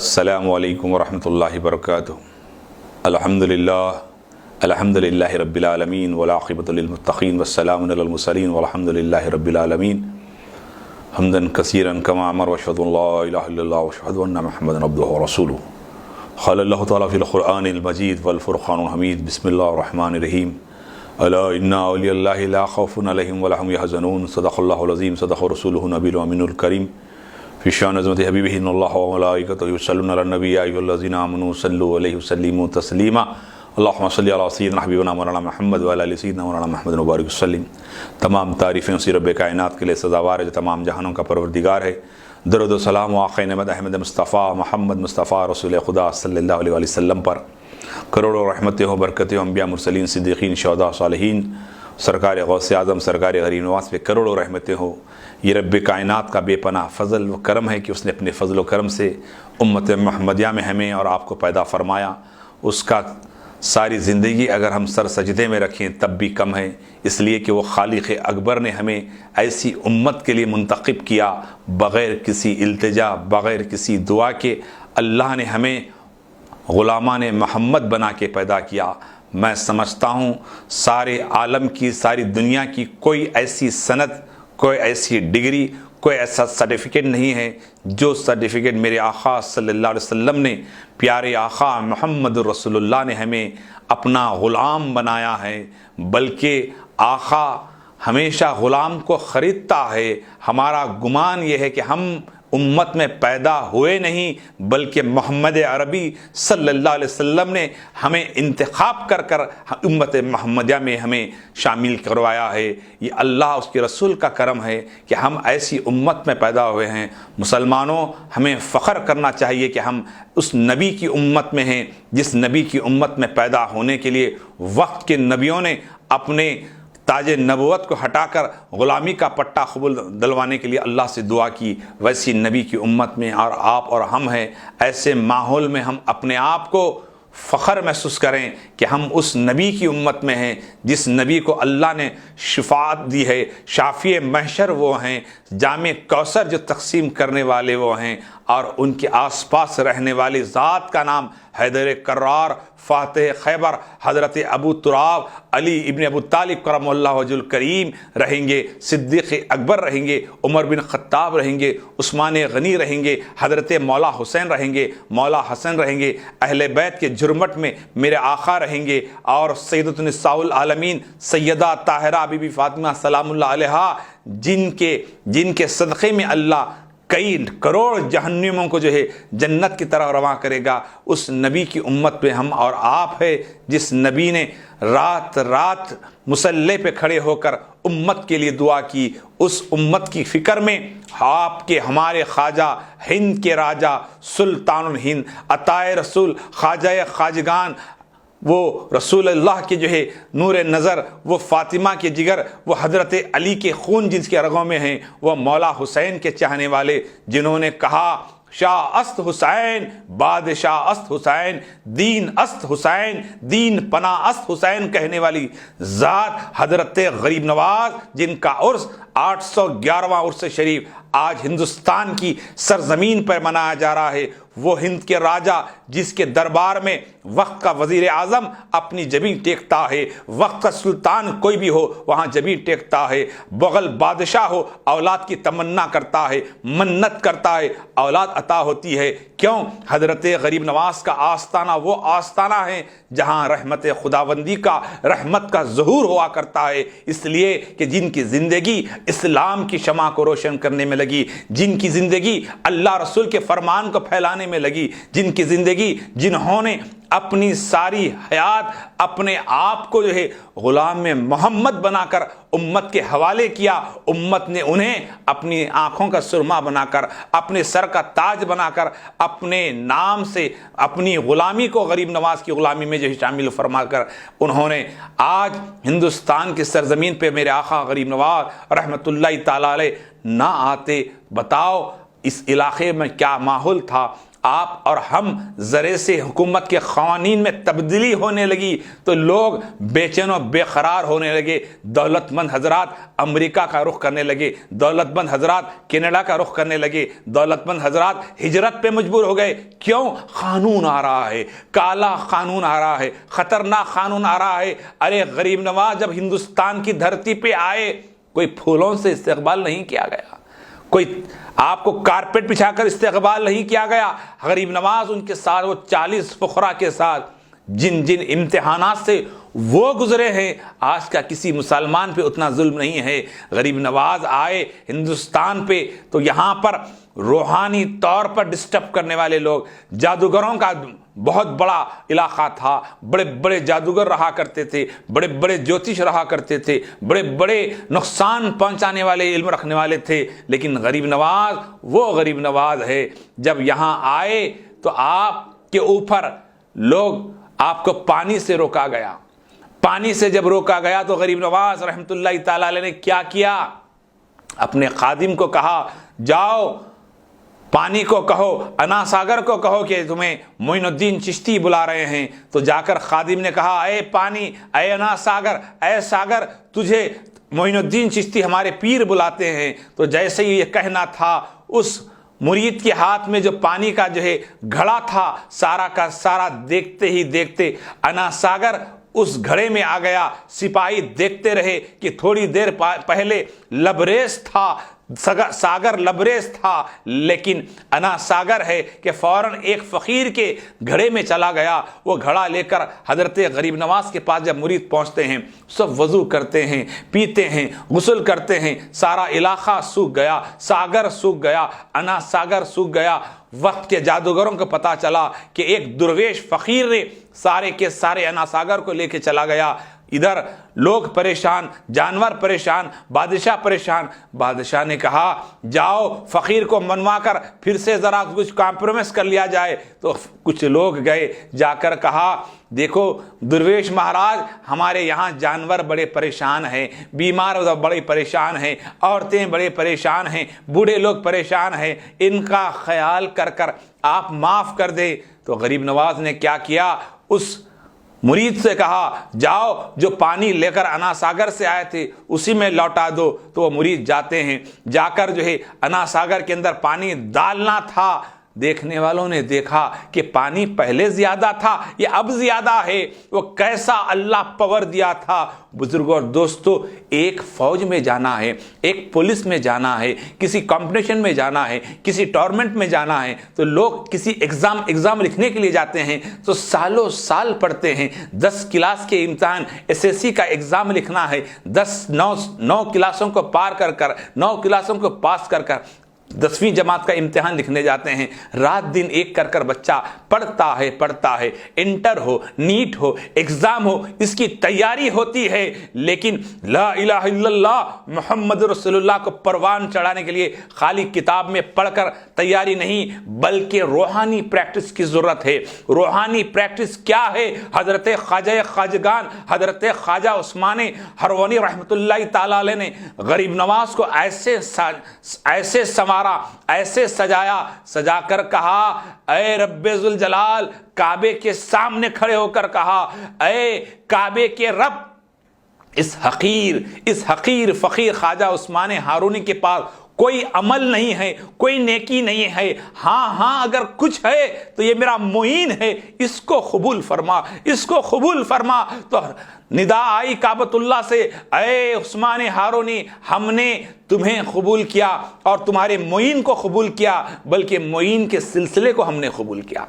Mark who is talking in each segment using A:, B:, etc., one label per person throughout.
A: السلام علیکم ورحمۃ اللہ وبرکاتہ۔ الحمدللہ رب العالمین والعاقبۃ للمتقین والسلام علی المرسلین والحمد للہ رب العالمین حمدا کثیرا کما امر واشهد ان لا الہ الا اللہ واشهد ان محمدا عبدہ ورسولہ۔ قال اللہ تعالیٰ فی القرآن المجید والفرقان الحمید۔ بسم اللہ الرحمن الرحیم۔ الا ان اولیاء اللہ لا خوف علیہم ولا هم يحزنون۔ صدق اللہ العظیم، صدق رسولہ النبی الامین الکریم۔ فی شان عظمت حبیبہ ان اللہ وملائکتہ یصلون علی النبی یا ایھا الذین آمنوا صلوا علیہ وسلموا تسلیما۔ اللہم صلی علی سیدنا حبیبنا مولانا محمد وعلی آل سیدنا مولانا محمد مبارک وسلم۔ تمام تعریفیں اسی رب کائنات کے لیے سزاوار ہے جو تمام جہانوں کا پروردگار ہے۔ درود و سلام آقا نعمت احمد مصطفیٰ محمد مصطفیٰ رسول خدا صلی اللہ علیہ وسلم پر کروڑوں رحمتیں و برکتیں انبیاء مرسلین صدیقین شہداء صالحین سرکار غوث اعظم سرکار غریب نواز پہ کروڑوں رحمتیں ہو۔ یہ رب کائنات کا بے پناہ فضل و کرم ہے کہ اس نے اپنے فضل و کرم سے امت محمدیہ میں ہمیں اور آپ کو پیدا فرمایا۔ اس کا ساری زندگی اگر ہم سر سجدے میں رکھیں تب بھی کم ہے، اس لیے کہ وہ خالق اکبر نے ہمیں ایسی امت کے لیے منتخب کیا بغیر کسی التجا بغیر کسی دعا کے۔ اللہ نے ہمیں غلامان محمد بنا کے پیدا کیا۔ میں سمجھتا ہوں سارے عالم کی ساری دنیا کی کوئی ایسی سند، کوئی ایسی ڈگری، کوئی ایسا سرٹیفکیٹ نہیں ہے جو سرٹیفکیٹ میرے آقا صلی اللہ علیہ وسلم نے، پیارے آقا محمد رسول اللہ نے ہمیں اپنا غلام بنایا ہے، بلکہ آقا ہمیشہ غلام کو خریدتا ہے۔ ہمارا گمان یہ ہے کہ ہم امت میں پیدا ہوئے نہیں بلکہ محمد عربی صلی اللہ علیہ وسلم نے ہمیں انتخاب کر کر امت محمدیہ میں ہمیں شامل کروایا ہے۔ یہ اللہ اس کے رسول کا کرم ہے کہ ہم ایسی امت میں پیدا ہوئے ہیں۔ مسلمانوں، ہمیں فخر کرنا چاہیے کہ ہم اس نبی کی امت میں ہیں جس نبی کی امت میں پیدا ہونے کے لیے وقت کے نبیوں نے اپنے تاج نبوت کو ہٹا کر غلامی کا پٹا قبول دلوانے کے لیے اللہ سے دعا کی۔ ویسی نبی کی امت میں اور آپ اور ہم ہیں، ایسے ماحول میں ہم اپنے آپ کو فخر محسوس کریں کہ ہم اس نبی کی امت میں ہیں جس نبی کو اللہ نے شفاعت دی ہے۔ شافی محشر وہ ہیں، جام کوثر جو تقسیم کرنے والے وہ ہیں، اور ان کے آس پاس رہنے والی ذات کا نام حیدر کرار، فاتح خیبر، حضرت ابو تراب، علی ابن ابو طالب کرم اللہ وجہ الکریم رہیں گے، صدیق اکبر رہیں گے، عمر بن خطاب رہیں گے، عثمان غنی رہیں گے، حضرت مولا حسین رہیں گے، مولا حسن رہیں گے، اہل بیت کے جرمٹ میں میرے آقا رہیں گے، اور سیدۃ نساء العالمین سیدہ طاہرہ بی بی فاطمہ سلام اللہ علیہا جن کے صدقے میں اللہ کئی کروڑ جہنمیوں کو جو ہے جنت کی طرح رواں کرے گا۔ اس نبی کی امت میں ہم اور آپ ہے جس نبی نے رات رات مصلی پہ کھڑے ہو کر امت کے لیے دعا کی۔ اس امت کی فکر میں آپ کے ہمارے خواجہ ہند کے راجہ سلطان الہند عطائے رسول خواجہ خواجگان، وہ رسول اللہ کے جو ہے نور نظر، وہ فاطمہ کے جگر، وہ حضرت علی کے خون جس کے رگوں میں ہیں، وہ مولا حسین کے چاہنے والے جنہوں نے کہا شاہ است حسین، بادشاہ است حسین، دین است حسین، دین پناہ است حسین کہنے والی ذات حضرت غریب نواز، جن کا عرس 811واں عرس شریف آج ہندوستان کی سرزمین پر منایا جا رہا ہے۔ وہ ہند کے راجہ جس کے دربار میں وقت کا وزیر اعظم اپنی جبین ٹیکتا ہے، وقت کا سلطان کوئی بھی ہو وہاں جبین ٹیکتا ہے، مغل بادشاہ ہو اولاد کی تمنا کرتا ہے، منت کرتا ہے، اولاد عطا ہوتی ہے۔ کیوں؟ حضرت غریب نواز کا آستانہ وہ آستانہ ہے جہاں رحمت خداوندی کا، رحمت کا ظہور ہوا کرتا ہے، اس لیے کہ جن کی زندگی اسلام کی شمع کو روشن کرنے میں لگی، جن کی زندگی اللہ رسول کے فرمان کو پھیلانے میں لگی، جن کی زندگی، جنہوں نے اپنی ساری حیات اپنے آپ کو جو ہے غلام محمد بنا کر امت کے حوالے کیا، امت نے انہیں اپنی آنکھوں کا سرما بنا کر، اپنے سر کا تاج بنا کر، اپنے نام سے اپنی غلامی کو غریب نواز کی غلامی میں جو ہے شامل فرما کر انہوں نے آج ہندوستان کی سرزمین پہ میرے آقا غریب نواز رحمت اللہ تعالی علیہ نہ آتے۔ بتاؤ اس علاقے میں کیا ماحول تھا؟ آپ اور ہم ذرے سے حکومت کے قوانین میں تبدیلی ہونے لگی تو لوگ بے چین و بے قرار ہونے لگے، دولت مند حضرات امریکہ کا رخ کرنے لگے، دولت مند حضرات کینیڈا کا رخ کرنے لگے، دولت مند حضرات ہجرت پہ مجبور ہو گئے۔ کیوں؟ قانون آ رہا ہے، کالا قانون آ رہا ہے، خطرناک قانون آ رہا ہے۔ ارے غریب نواز جب ہندوستان کی دھرتی پہ آئے کوئی پھولوں سے استقبال نہیں کیا گیا، کوئی آپ کو کارپیٹ بچھا کر استقبال نہیں کیا گیا۔ غریب نواز ان کے ساتھ وہ 40 فقراء کے ساتھ جن جن امتحانات سے وہ گزرے ہیں، آج کا کسی مسلمان پہ اتنا ظلم نہیں ہے۔ غریب نواز آئے ہندوستان پہ تو یہاں پر روحانی طور پر ڈسٹرب کرنے والے لوگ، جادوگروں کا بہت بڑا علاقہ تھا، بڑے بڑے جادوگر رہا کرتے تھے، بڑے بڑے جوتش رہا کرتے تھے، بڑے بڑے نقصان پہنچانے والے علم رکھنے والے تھے، لیکن غریب نواز وہ غریب نواز ہے۔ جب یہاں آئے تو آپ کے اوپر لوگ آپ کو پانی سے روکا گیا، پانی سے جب روکا گیا تو غریب نواز رحمت اللہ تعالی علیہ نے کیا کیا؟ اپنے خادم کو کہا جاؤ پانی کو کہو، انا ساگر کو کہو کہ تمہیں معین الدین چشتی بلا رہے ہیں۔ تو جا کر خادم نے کہا اے پانی، اے انا ساگر، اے ساگر، تجھے معین الدین چشتی ہمارے پیر بلاتے ہیں۔ تو جیسے ہی یہ کہنا تھا اس مرید کے ہاتھ میں جو پانی کا جو ہے گھڑا تھا، سارا کا سارا دیکھتے ہی دیکھتے انا ساگر اس گھڑے میں آ گیا۔ سپاہی دیکھتے رہے کہ تھوڑی دیر پہلے لبریز تھا، ساگر لبریز تھا، لیکن انا ساگر ہے کہ فوراً ایک فقیر کے گھڑے میں چلا گیا۔ وہ گھڑا لے کر حضرت غریب نواز کے پاس جب مرید پہنچتے ہیں، سب وضو کرتے ہیں، پیتے ہیں، غسل کرتے ہیں، سارا علاقہ سوکھ گیا، ساگر سوکھ گیا، انا ساگر سوکھ گیا۔ وقت کے جادوگروں کو پتا چلا کہ ایک درویش فقیر نے سارے کے سارے انا ساگر کو لے کے چلا گیا۔ ادھر لوگ پریشان، جانور پریشان، بادشاہ پریشان۔ بادشاہ نے کہا جاؤ فقیر کو منوا کر پھر سے ذرا کچھ کمپرومائز کر لیا جائے۔ تو کچھ لوگ گئے، جا کر کہا دیکھو درویش مہاراج، ہمارے یہاں جانور بڑے پریشان ہیں، بیمار بڑے پریشان ہیں، عورتیں بڑے پریشان ہیں، بوڑھے لوگ پریشان ہیں، ان کا خیال کر کر آپ معاف کر دیں۔ تو غریب نواز نے کیا کیا؟ اس مرید سے کہا جاؤ جو پانی لے کر انا ساگر سے آئے تھے اسی میں لوٹا دو۔ تو وہ مرید جاتے ہیں، جا کر جو ہے انا ساگر کے اندر پانی ڈالنا تھا۔ دیکھنے والوں نے دیکھا کہ پانی پہلے زیادہ تھا، یہ اب زیادہ ہے۔ وہ کیسا اللہ پاور دیا تھا۔ بزرگوں اور دوستو، ایک فوج میں جانا ہے، ایک پولیس میں جانا ہے، کسی کمپٹیشن میں جانا ہے، کسی ٹورنامنٹ میں جانا ہے تو لوگ کسی ایگزام لکھنے کے لیے جاتے ہیں تو سالوں سال پڑھتے ہیں۔ 10 کلاس کے امتحان SSC کا ایگزام لکھنا ہے، 9 کلاسوں کو پار کر کر 9 کلاسوں کو پاس کر کر 10ویں جماعت کا امتحان لکھنے جاتے ہیں۔ رات دن ایک کر کر بچہ پڑھتا ہے، انٹر ہو، نیٹ ہو، ایگزام ہو، اس کی تیاری ہوتی ہے، لیکن لا الہ الا اللہ محمد رسول اللہ کو پروان چڑھانے کے لیے خالی کتاب میں پڑھ کر تیاری نہیں، بلکہ روحانی پریکٹس کی ضرورت ہے۔ روحانی پریکٹس کیا ہے؟ حضرت خواجہ خواجگان حضرت خواجہ عثمان ہروانی رحمت اللہ تعالی علیہ نے غریب نواز کو ایسے سنوارا، ایسے سجا کر کہا اے رب ذوالجلال، کعبے کے سامنے کھڑے ہو کر کہا اے کعبے کے رب، اس حقیر فقیر خواجہ عثمان ہارونی کے پاس کوئی عمل نہیں ہے، کوئی نیکی نہیں ہے، ہاں اگر کچھ ہے تو یہ میرا معین ہے، اس کو قبول فرما۔ تو ندا آئی کعبۃ اللہ سے اے عثمان ہارونی، ہم نے تمہیں قبول کیا اور تمہارے معین کو قبول کیا، بلکہ معین کے سلسلے کو ہم نے قبول کیا۔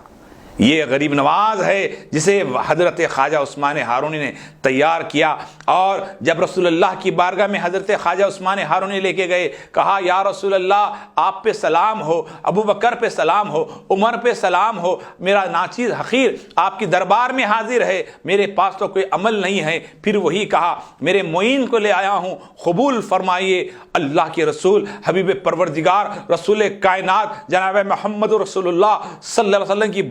A: یہ غریب نواز ہے جسے حضرت خواجہ عثمان ہارونی نے تیار کیا۔ اور جب رسول اللہ کی بارگاہ میں حضرت خواجہ عثمان ہارونی لے کے گئے، کہا یا رسول اللہ آپ پہ سلام ہو، ابو بکر پہ سلام ہو، عمر پہ سلام ہو، میرا ناچیز حقیر آپ کی دربار میں حاضر ہے، میرے پاس تو کوئی عمل نہیں ہے۔ پھر وہی کہا میرے معین کو لے آیا ہوں، قبول فرمائیے۔ اللہ کے رسول حبیب پروردگار رسول کائنات جناب محمد رسول اللہ صلی اللہ علیہ وسلم کی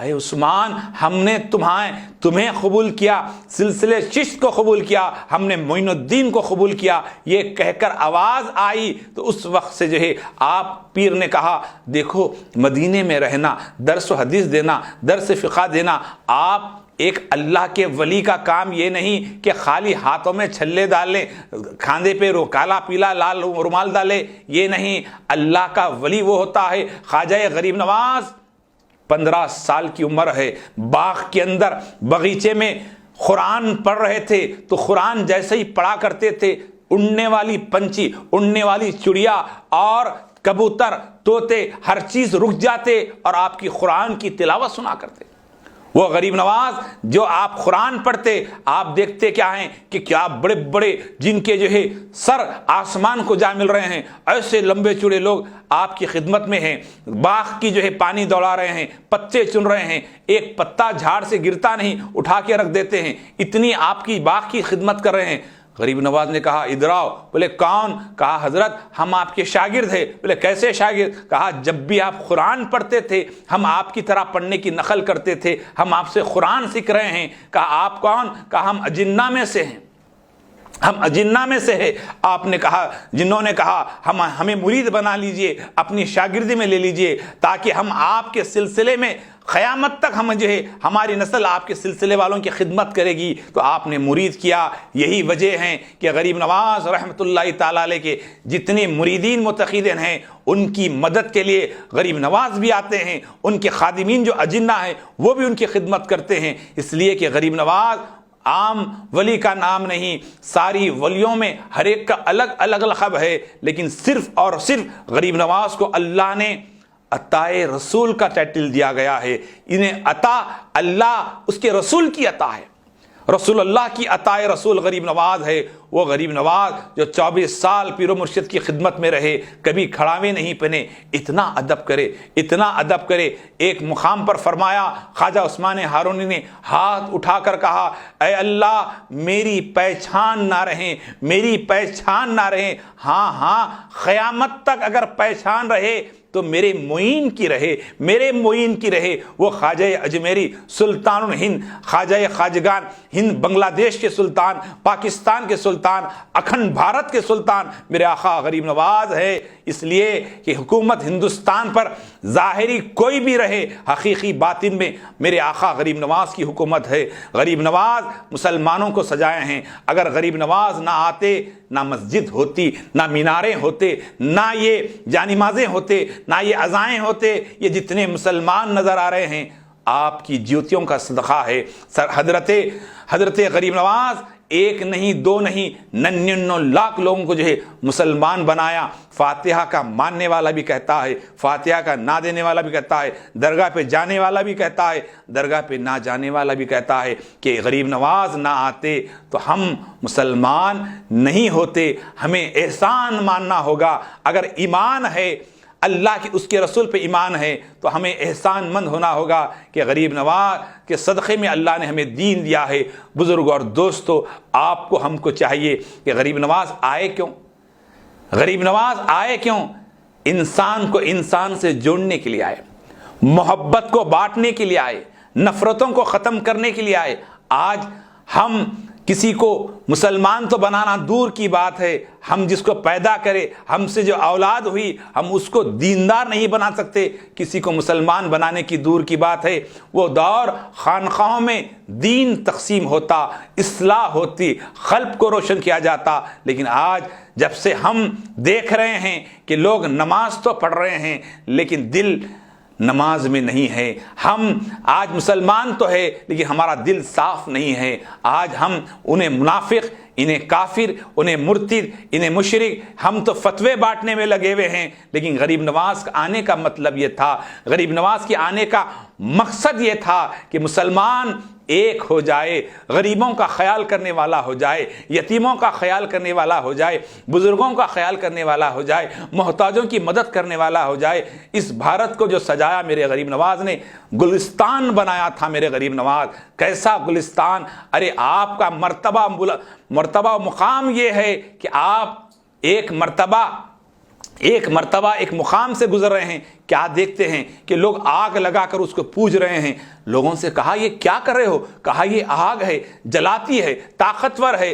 A: اے عثمان ہم نے تمہیں قبول کیا، سلسلے چشت کو قبول کیا، ہم نے معین الدین کو قبول کیا، یہ کہہ کر آواز آئی تو اس وقت سے جو ہے آپ پیر نے کہا دیکھو مدینے میں رہنا، درس و حدیث دینا، درس فقہ دینا، آپ ایک اللہ کے ولی کا کام یہ نہیں کہ خالی ہاتھوں میں چھلے ڈالیں، کھاندے پہ کالا پیلا لال رومال ڈالے، یہ نہیں، اللہ کا ولی وہ ہوتا ہے۔ خواجہ غریب نواز 15 سال کی عمر ہے، باغ کے اندر باغیچے میں قرآن پڑھ رہے تھے تو قرآن جیسے ہی پڑھا کرتے تھے، اڑنے والی پنچھی، اڑنے والی چڑیا اور کبوتر، طوطے، ہر چیز رک جاتے اور آپ کی قرآن کی تلاوت سنا کرتے۔ وہ غریب نواز جو آپ قرآن پڑھتے، آپ دیکھتے کیا ہیں کہ کیا بڑے بڑے جن کے جو ہے سر آسمان کو جا مل رہے ہیں، ایسے لمبے چوڑے لوگ آپ کی خدمت میں ہیں، باغ کی جو ہے پانی دوڑا رہے ہیں، پتے چن رہے ہیں، ایک پتا جھاڑ سے گرتا نہیں، اٹھا کے رکھ دیتے ہیں، اتنی آپ کی باغ کی خدمت کر رہے ہیں۔ غریب نواز نے کہا ادھر آؤ، بولے کون؟ کہا حضرت ہم آپ کے شاگرد ہیں۔ بولے کیسے شاگرد؟ کہا جب بھی آپ قرآن پڑھتے تھے ہم آپ کی طرح پڑھنے کی نقل کرتے تھے، ہم آپ سے قرآن سیکھ رہے ہیں۔ کہا آپ کون؟ کہا ہم اجنہ میں سے ہیں، ہم اجنہ میں سے ہے۔ آپ نے کہا، جنہوں نے کہا ہمیں مرید بنا لیجئے، اپنی شاگردی میں لے لیجئے تاکہ ہم آپ کے سلسلے میں قیامت تک ہم جو ہے ہماری نسل آپ کے سلسلے والوں کی خدمت کرے گی، تو آپ نے مرید کیا۔ یہی وجہ ہے کہ غریب نواز رحمۃ اللہ تعالیٰ علیہ کے جتنے مریدین متقیدین ہیں ان کی مدد کے لیے غریب نواز بھی آتے ہیں، ان کے خادمین جو اجنہ ہیں وہ بھی ان کی خدمت کرتے ہیں، اس لیے کہ غریب نواز عام ولی کا نام نہیں، ساری ولیوں میں ہر ایک کا الگ الگ لقب ہے، لیکن صرف اور صرف غریب نواز کو اللہ نے عطائے رسول کا ٹائٹل دیا گیا ہے۔ انہیں عطا اللہ اس کے رسول کی عطا ہے، رسول اللہ کی عطائے رسول غریب نواز ہے۔ وہ غریب نواز جو 24 سال پیر و مرشد کی خدمت میں رہے، کبھی کھڑاوے نہیں پہنے، اتنا ادب کرے، اتنا ادب کرے۔ ایک مقام پر فرمایا، خواجہ عثمان ہارونی نے ہاتھ اٹھا کر کہا اے اللہ میری پہچان نہ رہے، میری پہچان نہ رہے، ہاں قیامت تک اگر پہچان رہے تو میرے معین کی رہے، میرے معین کی رہے۔ وہ خواجہ اجمیری سلطان الہند، خواجہ خواجگان ہند، بنگلہ دیش کے سلطان، پاکستان کے سلطان، اکھنڈ بھارت کے سلطان میرے آقا غریب نواز ہے۔ اس لیے کہ حکومت ہندوستان پر ظاہری کوئی بھی رہے، حقیقی باطن میں میرے آقا غریب نواز کی حکومت ہے۔ غریب نواز مسلمانوں کو سجائے ہیں، اگر غریب نواز نہ آتے نہ مسجد ہوتی، نہ میناریں ہوتے، نہ یہ جانمازیں ہوتے، نہ یہ اذائیں ہوتے۔ یہ جتنے مسلمان نظر آ رہے ہیں آپ کی جوتیوں کا صدقہ ہے۔ حضرت غریب نواز ایک نہیں، دو نہیں، 99 لاکھ لوگوں کو جو ہے مسلمان بنایا۔ فاتحہ کا ماننے والا بھی کہتا ہے، فاتحہ کا نہ دینے والا بھی کہتا ہے، درگاہ پہ جانے والا بھی کہتا ہے، درگاہ پہ نہ جانے والا بھی کہتا ہے کہ غریب نواز نہ آتے تو ہم مسلمان نہیں ہوتے۔ ہمیں احسان ماننا ہوگا۔ اگر ایمان ہے، اللہ کی اس کے رسول پہ ایمان ہے، تو ہمیں احسان مند ہونا ہوگا کہ غریب نواز کے صدقے میں اللہ نے ہمیں دین دیا ہے۔ بزرگ اور دوستو، آپ کو ہم کو چاہیے کہ غریب نواز آئے کیوں؟ غریب نواز آئے کیوں؟ انسان کو انسان سے جوڑنے کے لیے آئے، محبت کو بانٹنے کے لیے آئے، نفرتوں کو ختم کرنے کے لیے آئے۔ آج ہم کسی کو مسلمان تو بنانا دور کی بات ہے، ہم جس کو پیدا کرے، ہم سے جو اولاد ہوئی، ہم اس کو دیندار نہیں بنا سکتے۔ کسی کو مسلمان بنانے کی دور کی بات ہے۔ وہ دور خانقاہوں میں دین تقسیم ہوتا، اصلاح ہوتی، قلب کو روشن کیا جاتا، لیکن آج جب سے ہم دیکھ رہے ہیں کہ لوگ نماز تو پڑھ رہے ہیں لیکن دل نماز میں نہیں ہے۔ ہم آج مسلمان تو ہے لیکن ہمارا دل صاف نہیں ہے۔ آج ہم انہیں منافق، انہیں کافر، انہیں مرتد، انہیں مشرک، ہم تو فتوے بانٹنے میں لگے ہوئے ہیں۔ لیکن غریب نواز کا آنے کا مطلب یہ تھا، غریب نواز کے آنے کا مقصد یہ تھا کہ مسلمان ایک ہو جائے، غریبوں کا خیال کرنے والا ہو جائے، یتیموں کا خیال کرنے والا ہو جائے، بزرگوں کا خیال کرنے والا ہو جائے، محتاجوں کی مدد کرنے والا ہو جائے۔ اس بھارت کو جو سجایا میرے غریب نواز نے، گلستان بنایا تھا میرے غریب نواز۔ کیسا گلستان! ارے آپ کا مرتبہ مقام یہ ہے کہ آپ ایک مرتبہ ایک مقام سے گزر رہے ہیں، کیا دیکھتے ہیں کہ لوگ آگ لگا کر اس کو پوج رہے ہیں۔ لوگوں سے کہا یہ کیا کر رہے ہو؟ کہا یہ آگ ہے، جلاتی ہے، طاقتور ہے،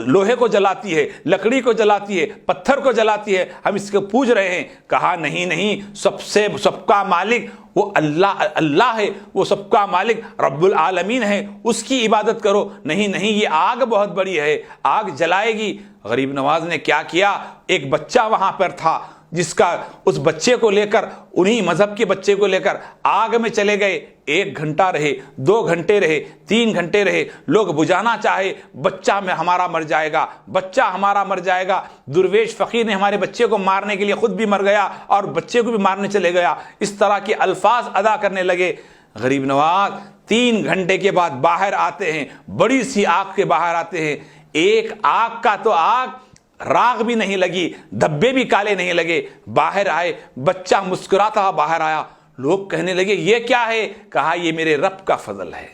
A: لوہے کو جلاتی ہے، لکڑی کو جلاتی ہے، پتھر کو جلاتی ہے، ہم اس کو پوج رہے ہیں۔ کہا نہیں نہیں، سب کا مالک وہ اللہ ہے، وہ سب کا مالک رب العالمین ہے، اس کی عبادت کرو۔ نہیں نہیں، یہ آگ بہت بڑی ہے، آگ جلائے گی۔ غریب نواز نے کیا کیا، ایک بچہ وہاں پر تھا جس کا اس بچے کو لے کر، انہی مذہب کے بچے کو لے کر آگ میں چلے گئے۔ 1 گھنٹہ رہے، 2 گھنٹے رہے، 3 گھنٹے رہے، لوگ بجھانا چاہے، بچہ میں ہمارا مر جائے گا، بچہ ہمارا مر جائے گا۔ درویش فقیر نے ہمارے بچے کو مارنے کے لیے خود بھی مر گیا اور بچے کو بھی مارنے چلے گیا۔ اس طرح کے الفاظ ادا کرنے لگے۔ غریب نواز 3 گھنٹے کے بعد باہر آتے ہیں، بڑی سی آگ کے باہر آتے ہیں۔ ایک آگ کا تو آگ راغ بھی نہیں لگی، دھبے بھی کالے نہیں لگے۔ باہر آئے، بچہ مسکراتا ہوا باہر آیا۔ لوگ کہنے لگے یہ کیا ہے؟ کہا یہ میرے رب کا فضل ہے،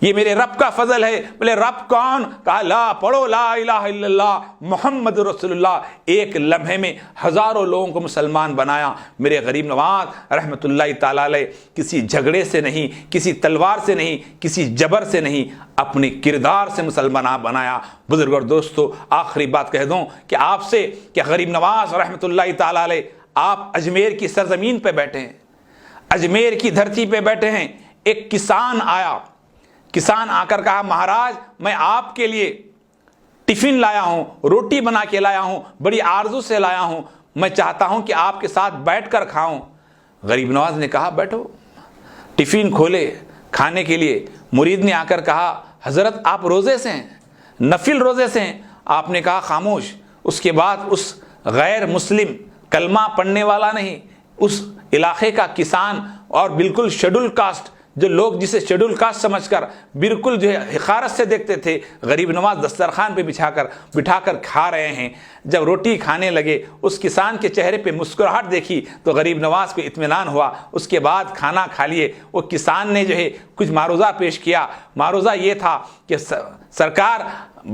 A: یہ میرے رب کا فضل ہے۔ بولے رب کون؟ کہا لا پڑھو لا الہ الا اللہ محمد رسول اللہ۔ ایک لمحے میں ہزاروں لوگوں کو مسلمان بنایا۔ میرے غریب نواز رحمت اللہ تعالی علیہ کسی جھگڑے سے نہیں، کسی تلوار سے نہیں، کسی جبر سے نہیں، اپنے کردار سے مسلمان بنایا۔ بزرگ اور دوستو، آخری بات کہہ دوں کہ آپ سے کہ غریب نواز رحمت اللہ تعالی علیہ آپ اجمیر کی سرزمین پہ بیٹھے ہیں، اجمیر کی دھرتی پہ بیٹھے ہیں۔ ایک کسان آیا، کسان آ کر کہا مہاراج میں آپ کے لیے ٹفن لایا ہوں، روٹی بنا کے لایا ہوں، بڑی آرزو سے لایا ہوں، میں چاہتا ہوں کہ آپ کے ساتھ بیٹھ کر کھاؤں۔ غریب نواز نے کہا بیٹھو۔ ٹفن کھولے کھانے کے لیے، مرید نے آ کر کہا حضرت آپ روزے سے ہیں، نفل روزے سے ہیں؟ آپ نے کہا خاموش۔ اس کے بعد اس غیر مسلم کلمہ پڑھنے والا نہیں، اس علاقے کا کسان اور بالکل شیڈول کاسٹ، جو لوگ جسے شیڈول کاسٹ سمجھ کر بالکل جو ہے حقارت سے دیکھتے تھے، غریب نواز دسترخوان پہ بٹھا کر کھا رہے ہیں۔ جب روٹی کھانے لگے، اس کسان کے چہرے پہ مسکراہٹ دیکھی تو غریب نواز کو اطمینان ہوا۔ اس کے بعد کھانا کھا لیے۔ وہ کسان نے جو ہے کچھ معروضہ پیش کیا۔ معروضہ یہ تھا کہ سرکار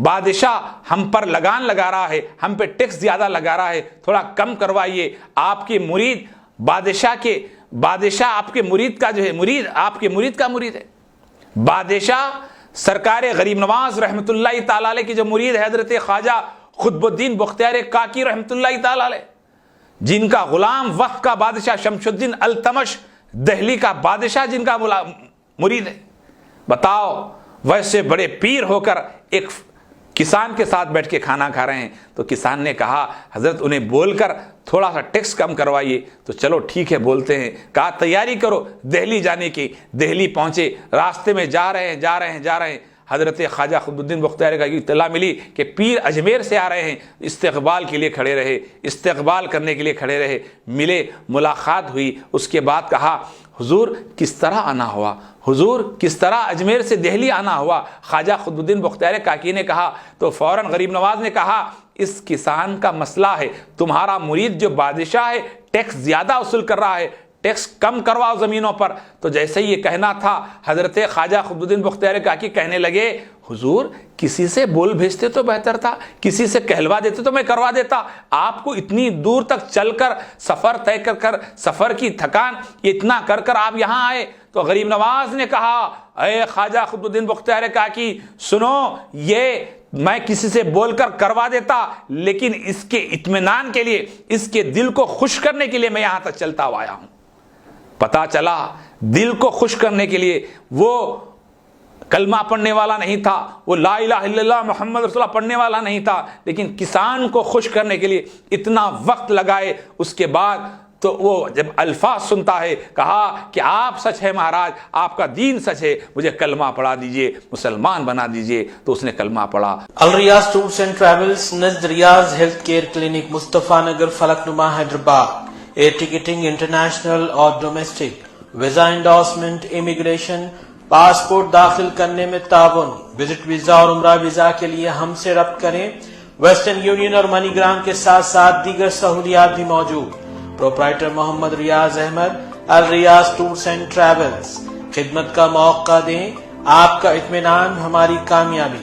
A: بادشاہ ہم پر لگان لگا رہا ہے، ہم پہ ٹیکس زیادہ لگا رہا ہے، تھوڑا کم کروائیے۔ آپ کے مرید بادشاہ آپ کے مرید کا جو ہے مرید آپ کے مرید کا مرید ہے۔ بادشاہ سرکار غریب نواز رحمت اللہ تعالی علیہ کی جو مرید ہے حضرت خواجہ قطب الدین بختیار کاکی رحمت اللہ تعالی علیہ، جن کا غلام وقت کا بادشاہ شمس الدین التمش دہلی کا بادشاہ جن کا مرید ہے۔ بتاؤ، ویسے بڑے پیر ہو کر ایک کسان کے ساتھ بیٹھ کے کھانا کھا رہے ہیں۔ تو کسان نے کہا حضرت انہیں بول کر تھوڑا سا ٹیکس کم کروائیے۔ تو چلو ٹھیک ہے بولتے ہیں۔ کہا تیاری کرو دہلی جانے کی۔ دہلی پہنچے، راستے میں جا رہے ہیں حضرت خواجہ قطب الدین بختیار کا اطلاع ملی کہ پیر اجمیر سے آ رہے ہیں۔ استقبال کے لیے کھڑے رہے، استقبال کرنے کے لیے کھڑے رہے، ملے، ملاقات ہوئی۔ اس کے بعد کہا حضور کس طرح آنا ہوا، حضور کس طرح اجمیر سے دہلی آنا ہوا؟ خواجہ قطب الدین بختیار کاکی نے کہا تو فوراً غریب نواز نے کہا اس کسان کا مسئلہ ہے، تمہارا مرید جو بادشاہ ہے ٹیکس زیادہ وصول کر رہا ہے، ٹیکس کم کرواؤ زمینوں پر۔ تو جیسے یہ کہنا تھا، حضرت خواجہ قطب الدین بختیار کاکی کہنے لگے حضور کسی سے بول بھیجتے تو بہتر تھا، کسی سے کہلوا دیتے تو میں کروا دیتا۔ آپ کو اتنی دور تک چل کر سفر طے کر سفر کی تھکان اتنا کر آپ یہاں آئے۔ تو غریب نواز نے کہا اے خواجہ قطب الدین بختیار کاکی سنو، یہ میں کسی سے بول کر کروا دیتا، لیکن اس کے اطمینان کے لیے، اس کے دل کو خوش کرنے کے لیے میں یہاں تک چلتا ہوا آیا ہوں۔ پتا چلا دل کو خوش کرنے کے لیے وہ کلمہ پڑھنے والا نہیں تھا، وہ لا الہ الا اللہ محمد رسول اللہ پڑھنے والا نہیں تھا، لیکن کسان کو خوش کرنے کے لیے اتنا وقت لگائے۔ اس کے بعد تو وہ جب الفاظ سنتا ہے، کہا کہ آپ سچ ہے مہاراج، آپ کا دین سچ ہے، مجھے کلمہ پڑھا دیجئے، مسلمان بنا دیجئے۔ تو اس نے کلمہ پڑھا۔
B: الریاض ٹورز اینڈ ٹریولز نزد Riyaz health care clinic Mustafa Nagar Falaknuma Hyderabad. Air ticketing international اور domestic, visa endorsement, immigration, passport داخل کرنے میں تعاون، وزٹ ویزا اور عمرہ ویزا کے لیے ہم سے رابطہ کریں۔ ویسٹرن یونین اور منی گرام کے ساتھ ساتھ دیگر سہولیات بھی موجود۔ Proprietor Mohammed Riyaz Ahmed, Al Riyaz tours and travels. خدمت کا موقع دیں، آپ کا اطمینان ہماری کامیابی۔